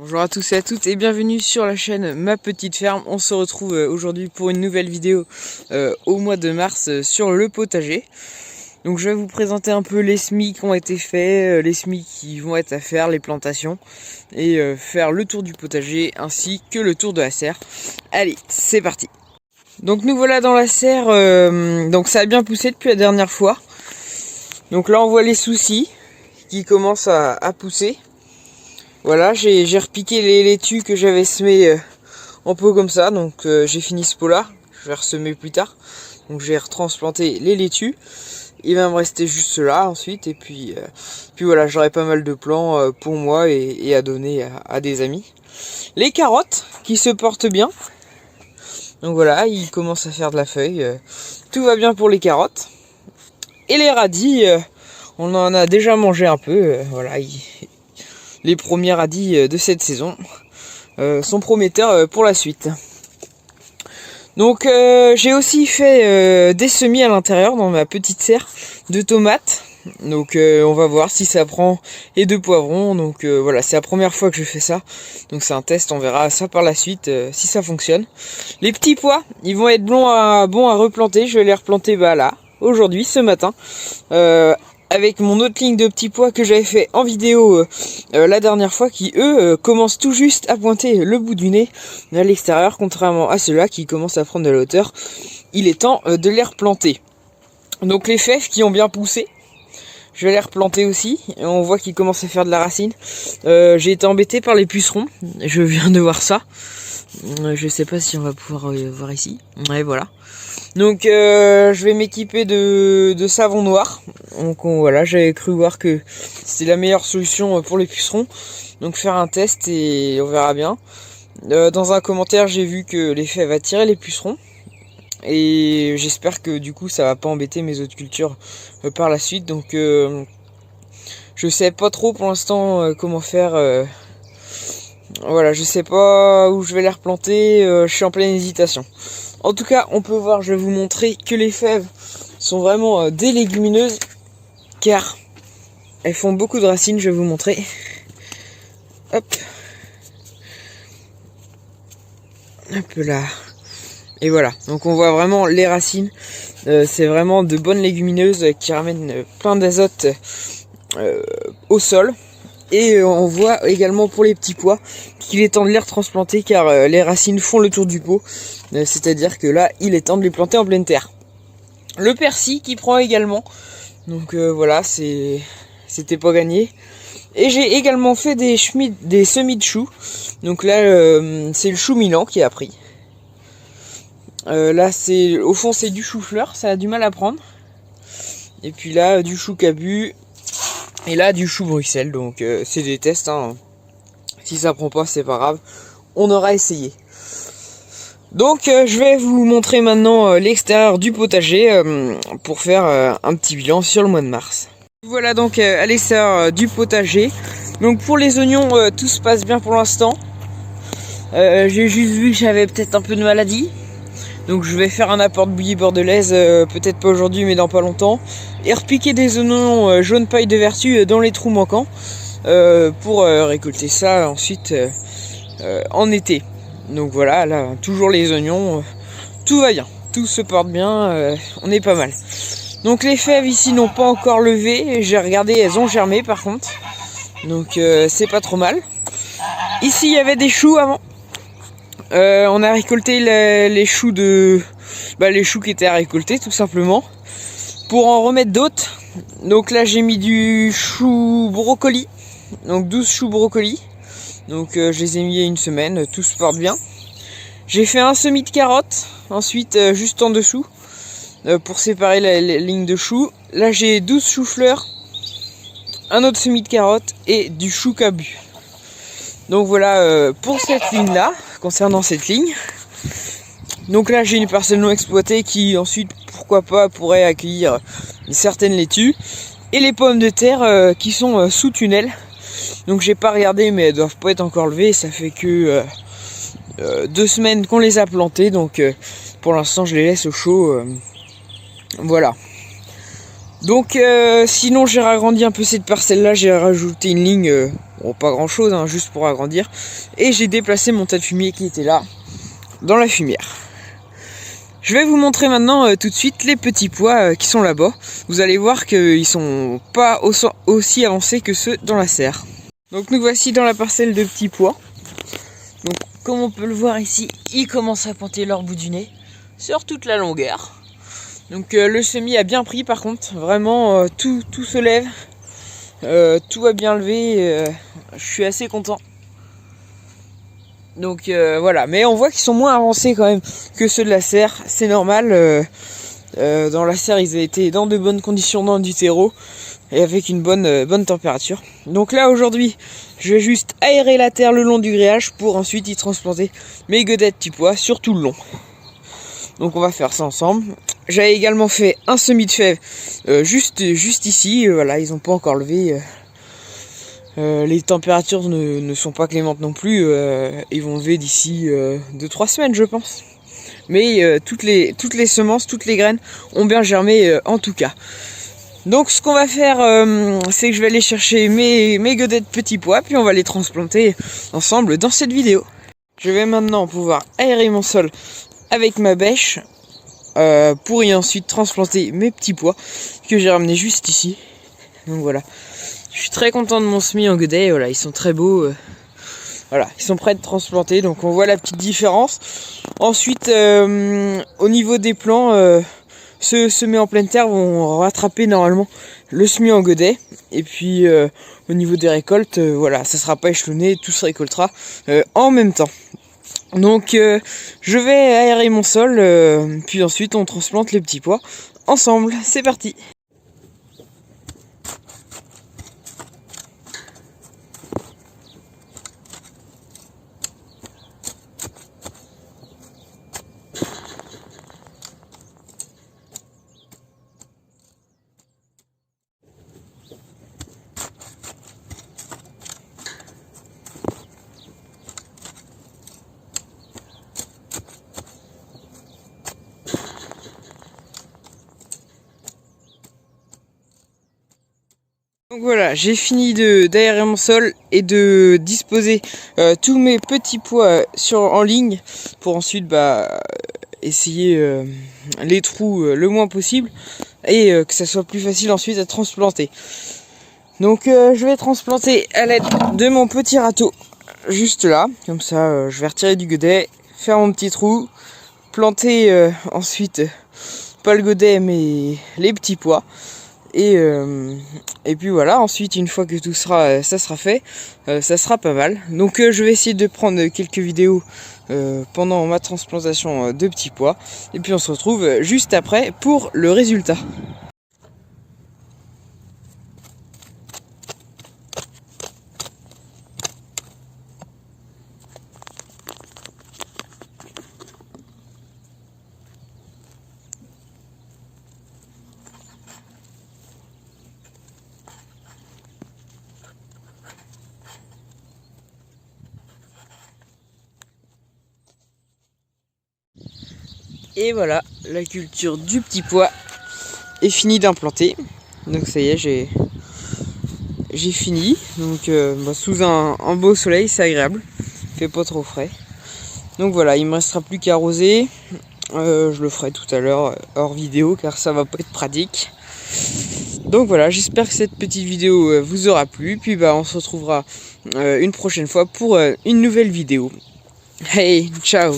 Bonjour à tous et à toutes et bienvenue sur la chaîne Ma Petite Ferme. On se retrouve aujourd'hui pour une nouvelle vidéo au mois de mars sur le potager. Donc je vais vous présenter un peu les semis qui ont été faits, les semis qui vont être à faire, les plantations et faire le tour du potager ainsi que le tour de la serre. Allez, c'est parti. Donc nous voilà dans la serre, donc ça a bien poussé depuis la dernière fois. Donc là on voit les soucis qui commencent à pousser. Voilà, j'ai repiqué les laitues que j'avais semées en pot comme ça, donc j'ai fini ce pot-là, je vais ressemer plus tard. Donc j'ai retransplanté les laitues, il va me rester juste cela ensuite, et puis voilà, j'aurai pas mal de plants pour moi et à donner à des amis. Les carottes qui se portent bien, donc voilà, ils commencent à faire de la feuille, tout va bien pour les carottes. Et les radis, on en a déjà mangé un peu, voilà, les premiers radis de cette saison sont prometteurs pour la suite. Donc j'ai aussi fait des semis à l'intérieur dans ma petite serre de tomates. Donc on va voir si ça prend, et de poivrons. Donc voilà, c'est la première fois que je fais ça. Donc c'est un test, on verra ça par la suite si ça fonctionne. Les petits pois, ils vont être bons à replanter. Je vais les replanter là, aujourd'hui, ce matin. Avec mon autre ligne de petits pois que j'avais fait en vidéo la dernière fois, qui eux commencent tout juste à pointer le bout du nez à l'extérieur, contrairement à ceux-là qui commencent à prendre de la hauteur. Il est temps de les replanter. Donc les fèves qui ont bien poussé, je vais les replanter aussi. On voit qu'ils commencent à faire de la racine. J'ai été embêté par les pucerons, je viens de voir ça. Je sais pas si on va pouvoir voir ici. Ouais, voilà. Donc je vais m'équiper de savon noir. Donc voilà, j'avais cru voir que c'était la meilleure solution pour les pucerons. Donc faire un test et on verra bien. Dans un commentaire, j'ai vu que les fèves attiraient les pucerons. Et j'espère que du coup ça va pas embêter mes autres cultures par la suite. Donc je sais pas trop pour l'instant comment faire. Voilà, je sais pas où je vais les replanter. Je suis en pleine hésitation. En tout cas, on peut voir, je vais vous montrer que les fèves sont vraiment des légumineuses, car elles font beaucoup de racines. Je vais vous montrer. Hop. Hop là. Et voilà, donc on voit vraiment les racines. C'est vraiment de bonnes légumineuses qui ramènent plein d'azote au sol. Et on voit également pour les petits pois qu'il est temps de les retransplanter, car les racines font le tour du pot. C'est-à-dire que là, il est temps de les planter en pleine terre. Le persil qui prend également. Donc voilà, c'était pas gagné. Et j'ai également fait des semis de choux. Donc là, c'est le chou Milan qui a pris. Là, au fond, c'est du chou-fleur, ça a du mal à prendre. Et puis là, du chou cabu. Et là, du chou Bruxelles. Donc c'est des tests, hein. Si ça prend pas, c'est pas grave. On aura essayé. Donc je vais vous montrer maintenant l'extérieur du potager pour faire un petit bilan sur le mois de mars. Voilà donc à l'extérieur du potager. Donc pour les oignons, tout se passe bien pour l'instant. J'ai juste vu que j'avais peut-être un peu de maladie. Donc je vais faire un apport de bouillie bordelaise, peut-être pas aujourd'hui mais dans pas longtemps. Et repiquer des oignons jaune paille de vertu dans les trous manquants pour récolter ça ensuite en été. Donc voilà, là toujours les oignons, tout va bien, tout se porte bien, on est pas mal. Donc les fèves ici n'ont pas encore levé, j'ai regardé, elles ont germé par contre. Donc c'est pas trop mal. Ici il y avait des choux avant. On a récolté les choux les choux qui étaient à récolter tout simplement. Pour en remettre d'autres, donc là j'ai mis du chou brocoli, donc 12 choux brocoli. Donc je les ai mis il y a une semaine, tout se porte bien. J'ai fait un semis de carottes, ensuite juste en dessous, pour séparer les lignes de choux. Là j'ai 12 choux-fleurs, un autre semis de carottes et du chou cabu. Donc voilà pour cette ligne là, concernant cette ligne. Donc là j'ai une parcelle non exploitée qui ensuite, pourquoi pas, pourrait accueillir certaines laitues. Et les pommes de terre qui sont sous tunnel. Donc j'ai pas regardé mais elles doivent pas être encore levées. Ça fait que 2 semaines qu'on les a plantées. Donc pour l'instant je les laisse au chaud. Voilà. Donc sinon j'ai agrandi un peu cette parcelle là. J'ai rajouté une ligne Bon, pas grand chose, hein, juste pour agrandir. Et j'ai déplacé mon tas de fumier qui était là, dans la fumière. Je vais vous montrer maintenant tout de suite les petits pois qui sont là-bas. Vous allez voir qu'ils sont pas aussi avancés que ceux dans la serre. Donc nous voici dans la parcelle de petits pois. Donc comme on peut le voir ici, ils commencent à pointer leur bout du nez sur toute la longueur. Donc le semis a bien pris par contre, vraiment tout se lève, tout a bien levé, je suis assez content. Donc voilà, mais on voit qu'ils sont moins avancés quand même que ceux de la serre, c'est normal. Dans la serre ils étaient dans de bonnes conditions dans du terreau et avec une bonne température. Donc là aujourd'hui je vais juste aérer la terre le long du grillage pour ensuite y transplanter mes godets de petits pois sur tout le long. Donc on va faire ça ensemble. J'avais également fait un semis de fèves juste ici, voilà, ils n'ont pas encore levé. Les températures ne sont pas clémentes non plus, ils vont lever d'ici 2-3 semaines je pense. Mais toutes les semences, toutes les graines ont bien germé en tout cas. Donc ce qu'on va faire, c'est que je vais aller chercher mes godets de petits pois, puis on va les transplanter ensemble dans cette vidéo. Je vais maintenant pouvoir aérer mon sol avec ma bêche pour y ensuite transplanter mes petits pois que j'ai ramenés juste ici. Donc voilà, je suis très content de mon semis en godet, voilà, ils sont très beaux. Voilà, ils sont prêts à être transplantés, donc on voit la petite différence. Ensuite, au niveau des plants, ceux semés en pleine terre vont rattraper normalement le semis en godet. Et puis au niveau des récoltes, voilà, ça sera pas échelonné, tout se récoltera en même temps. Donc je vais aérer mon sol, puis ensuite on transplante les petits pois ensemble. C'est parti! Donc voilà, j'ai fini d'aérer mon sol et de disposer tous mes petits pois en ligne pour ensuite essayer les trous le moins possible et que ça soit plus facile ensuite à transplanter. Donc je vais transplanter à l'aide de mon petit râteau juste là, comme ça je vais retirer du godet, faire mon petit trou, planter ensuite pas le godet mais les petits pois. Et puis voilà, ensuite une fois que tout ça sera fait, ça sera pas mal. Donc je vais essayer de prendre quelques vidéos pendant ma transplantation de petits pois. Et puis on se retrouve juste après pour le résultat. Et voilà, la culture du petit pois est finie d'implanter. Donc ça y est, j'ai fini. Donc sous un beau soleil, c'est agréable. Il fait pas trop frais. Donc voilà, il me restera plus qu'à arroser. Je le ferai tout à l'heure hors vidéo car ça va pas être pratique. Donc voilà, j'espère que cette petite vidéo vous aura plu. Puis on se retrouvera une prochaine fois pour une nouvelle vidéo. Hey, ciao!